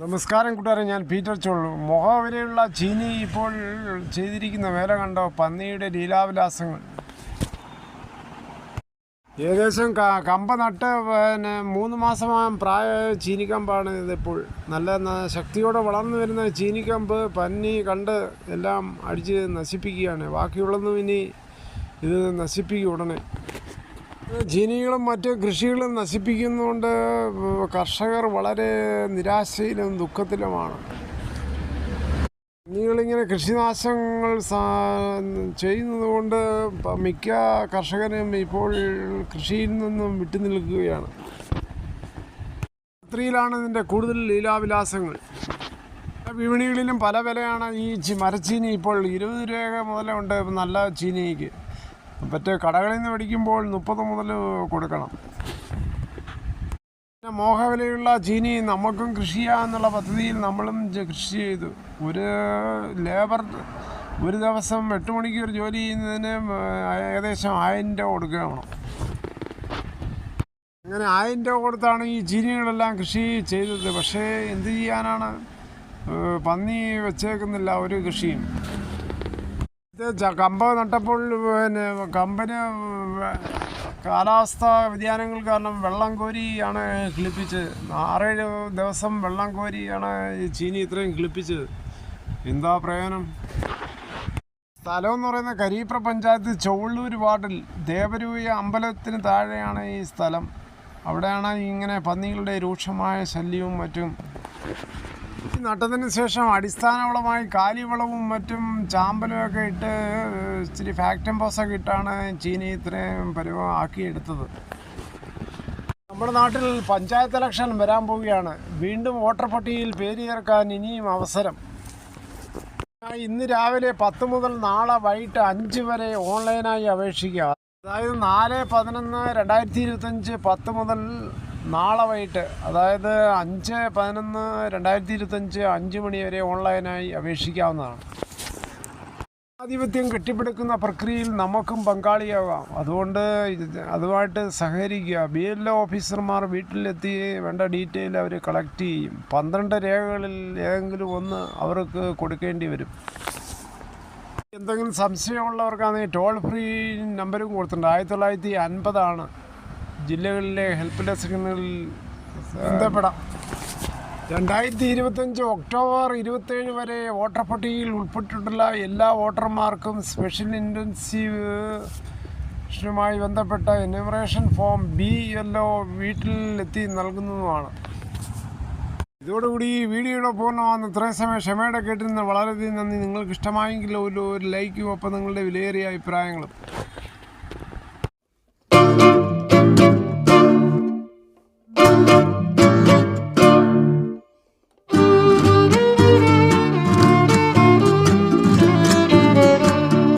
നമസ്കാരം കൂട്ടുകാരെ, ഞാൻ പീറ്റർ ചോളു. മുഖവരെയുള്ള ചീനി ഇപ്പോൾ ചെയ്തിരിക്കുന്ന വേല കണ്ടോ? പന്നിയുടെ ലീലാവിലാസങ്ങൾ. ഏകദേശം കമ്പ നട്ട് 3 മാസമായ പ്രായമായ ചീനിക്കമ്പാണ് ഇതിപ്പോൾ. നല്ല ശക്തിയോടെ വളർന്നു വരുന്ന ചീനിക്കമ്പ് പന്നി കണ്ട് എല്ലാം അടിച്ച് നശിപ്പിക്കുകയാണ്. ബാക്കിയുള്ളതൊന്നും ഇനി ഇത് നശിപ്പിക്കും ഉടനെ. ചീനികളും മറ്റ് കൃഷികളും നശിപ്പിക്കുന്നതുകൊണ്ട് കർഷകർ വളരെ നിരാശയിലും ദുഃഖത്തിലുമാണ്. പന്നികളിങ്ങനെ കൃഷിനാശങ്ങൾ ചെയ്യുന്നതുകൊണ്ട് മിക്ക കർഷകരും ഇപ്പോൾ കൃഷിയിൽ നിന്നും വിട്ടുനിൽക്കുകയാണ്. രാത്രിയിലാണ് ഇതിൻ്റെ കൂടുതൽ ലീലാവിലാസങ്ങൾ. വിപണികളിലും പല വിലയാണ് ഈ മരച്ചീനി. ഇപ്പോൾ 20 രൂപ മുതലുണ്ട് നല്ല ചീനിക്ക്. മറ്റേ കടകളിൽ നിന്ന് മേടിക്കുമ്പോൾ 30 മുതൽ കൊടുക്കണം. പിന്നെ മോഹവിലയുള്ള ചീനി നമുക്കും കൃഷി ചെയ്യാമെന്നുള്ള പദ്ധതിയിൽ നമ്മളും കൃഷി ചെയ്തു. ഒരു ലേബർ ഒരു ദിവസം 8 മണിക്കൂർ ജോലി ചെയ്യുന്നതിന് ഏകദേശം 1000 രൂപ കൊടുക്കണം. അങ്ങനെ 1000 രൂപ കൊടുത്താണ് ഈ ചീനികളെല്ലാം കൃഷി ചെയ്തത്. പക്ഷേ എന്ത് ചെയ്യാനാണ്, പന്നി വെച്ചേക്കുന്നില്ല ഒരു കൃഷിയും. കമ്പ് നട്ടപ്പോൾ കമ്പിന് കാലാവസ്ഥാ വ്യതിയാനങ്ങൾ കാരണം വെള്ളം കോരിയാണ് കിളിപ്പിച്ചത്. 6-7 ദിവസം വെള്ളം കോരിയാണ് ഈ ചീനി ഇത്രയും കിളിപ്പിച്ചത്. എന്താ പ്രയോജനം? സ്ഥലം എന്ന് പറയുന്ന കരീപ്ര പഞ്ചായത്ത് ചൊവ്വള്ളൂർ വാർഡിൽ ദേവരൂയ അമ്പലത്തിന് താഴെയാണ് ഈ സ്ഥലം. അവിടെയാണ് ഇങ്ങനെ പന്നികളുടെ രൂക്ഷമായ ശല്യവും മറ്റും. നട്ടതിന് ശേഷം അടിസ്ഥാനവളമായി കാലിവളവും മറ്റും ചാമ്പലുമൊക്കെ ഇട്ട് ഇച്ചിരി ഫാക്ടംപോസൊക്കെ ഇട്ടാണ് ചീനി ഇത്രയും പരുവം ആക്കിയെടുത്തത്. നമ്മുടെ നാട്ടിൽ പഞ്ചായത്ത് ഇലക്ഷൻ വരാൻ പോവുകയാണ്. വീണ്ടും വോട്ടർ പട്ടികയിൽ പേര് ചേർക്കാൻ ഇനിയും അവസരം. ഇന്ന് രാവിലെ 10 മുതൽ നാളെ വൈകിട്ട് 5 വരെ ഓൺലൈനായി അപേക്ഷിക്കുക. അതായത് 4/11/2025 10 മുതൽ നാളെ വൈകിട്ട്, അതായത് 5/11/2025 5 മണി വരെ ഓൺലൈനായി അപേക്ഷിക്കാവുന്നതാണ്. ആധിപത്യം കെട്ടിപ്പടുക്കുന്ന പ്രക്രിയയിൽ നമുക്കും പങ്കാളിയാകാം. അതുകൊണ്ട് അതുമായിട്ട് സഹകരിക്കുക. BLO ഓഫീസർമാർ വീട്ടിലെത്തി വേണ്ട ഡീറ്റെയിൽ അവർ കളക്ട് ചെയ്യും. 12 രേഖകളിൽ ഏതെങ്കിലും ഒന്ന് അവർക്ക് കൊടുക്കേണ്ടി വരും. എന്തെങ്കിലും സംശയമുള്ളവർക്കാണെങ്കിൽ ടോൾ ഫ്രീ നമ്പരും കൊടുത്തിട്ടുണ്ട്. 1950 ജില്ലകളിലെ ഹെൽപ്പ് ഡെസ്കുകളിൽ ബന്ധപ്പെടാം. 2025 ഒക്ടോബർ 27 വരെ വോട്ടർ പട്ടികയിൽ ഉൾപ്പെട്ടിട്ടുള്ള എല്ലാ വോട്ടർമാർക്കും സ്പെഷ്യൽ ഇൻറ്റൻസീവുമായി ബന്ധപ്പെട്ട എന്യൂമറേഷൻ ഫോം BLO വീട്ടിലെത്തി നൽകുന്നതുമാണ്. ഇതോടുകൂടി ഈ വീഡിയോയുടെ പൂർണ്ണമാകുന്ന. ഇത്രയും സമയം ക്ഷമയുടെ കേട്ടിരുന്ന വളരെയധികം നന്ദി. നിങ്ങൾക്ക് ഇഷ്ടമായെങ്കിൽ ഒരു ലൈക്കും ഒപ്പം നിങ്ങളുടെ വിലയേറിയ അഭിപ്രായങ്ങളും.